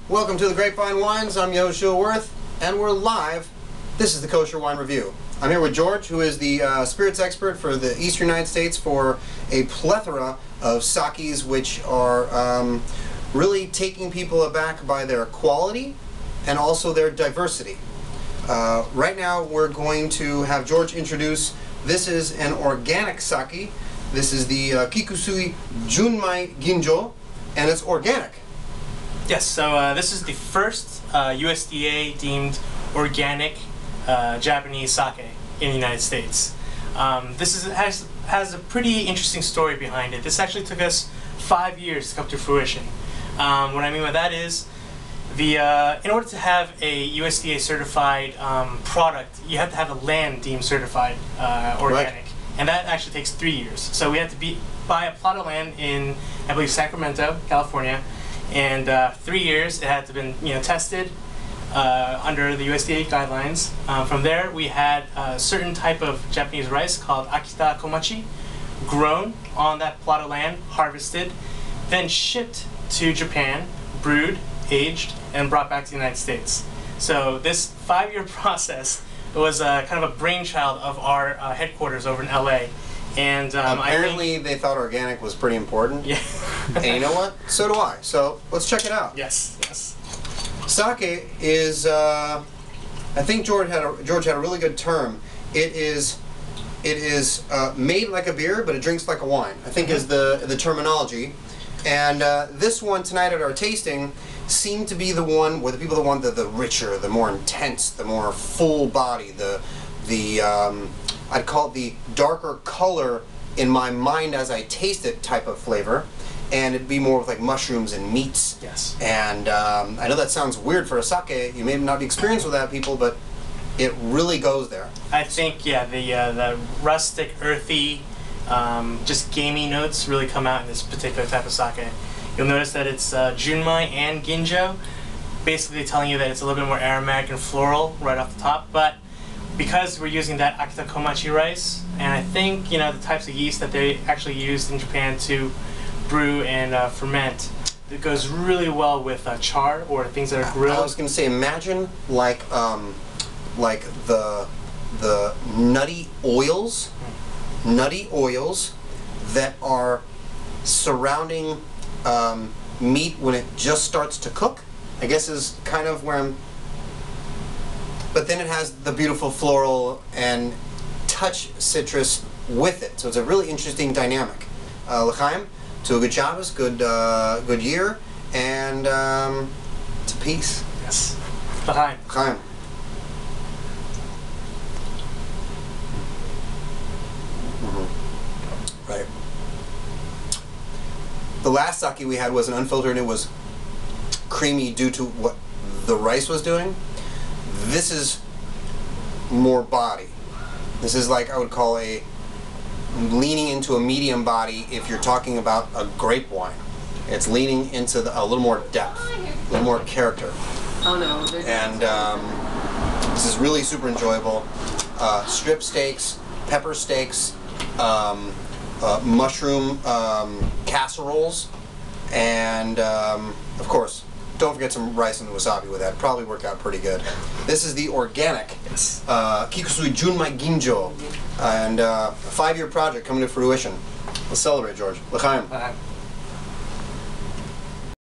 Welcome to the Grapevine Wines. I'm Yehoshua Werth, and we're live. This is the Kosher Wine Review. I'm here with George, who is the spirits expert for the Eastern United States for a plethora of sakis, which are really taking people aback by their quality and also their diversity. Right now, we're going to have George introduce. This is an organic sake. This is the Kikusui Junmai Ginjo, and it's organic. Yes, so this is the first USDA deemed organic Japanese sake in the United States. This has a pretty interesting story behind it. This actually took us 5 years to come to fruition. What I mean by that is, in order to have a USDA certified product, you have to have the land deemed certified organic. Right. And that actually takes 3 years. So we had to buy a plot of land in, I believe, Sacramento, California. And 3 years, it had to been tested under the USDA guidelines. From there, we had a certain type of Japanese rice called Akita Komachi, grown on that plot of land, harvested, then shipped to Japan, brewed, aged, and brought back to the United States. So this 5-year process was kind of a brainchild of our headquarters over in LA. And apparently they thought organic was pretty important. Yeah. And you know what? So do I. So let's check it out. Yes. Yes. Sake is, I think George had a really good term. It is made like a beer, but it drinks like a wine, I think is the terminology. And this one tonight at our tasting seemed to be the one where the people that want the richer, the more intense, the more full body, I'd call it the darker color in my mind as I taste it type of flavor, and it'd be more with like mushrooms and meats. Yes. And I know that sounds weird for a sake. You may not be experienced with that, people, but it really goes there. I think, yeah, the rustic, earthy, just gamey notes really come out in this particular type of sake. You'll notice that it's Junmai and Ginjo, basically telling you that it's a little bit more aromatic and floral right off the top, but because we're using that Akita Komachi rice, and I think the types of yeast that they actually used in Japan to brew and ferment, it goes really well with char or things that are grilled. I was going to say, imagine like the nutty oils that are surrounding meat when it just starts to cook. I guess is kind of where I'm. But then it has the beautiful floral and touch citrus with it. So it's a really interesting dynamic. L'chaim, to a good Shabbos, good year, and to peace. Yes. L'chaim. L'chaim. Right. The last sake we had was an unfiltered, and it was creamy due to what the rice was doing. This is more body. This is like I would call leaning into a medium body if you're talking about a grape wine. It's leaning into a little more depth, a little more character. Oh no. And this is really super enjoyable. Strip steaks, pepper steaks, mushroom casseroles, and of course, don't forget some rice and wasabi with that. Probably work out pretty good. This is the organic Kikusui Junmai Ginjo, and a 5-year project coming to fruition. Let's celebrate, George. L'chaim.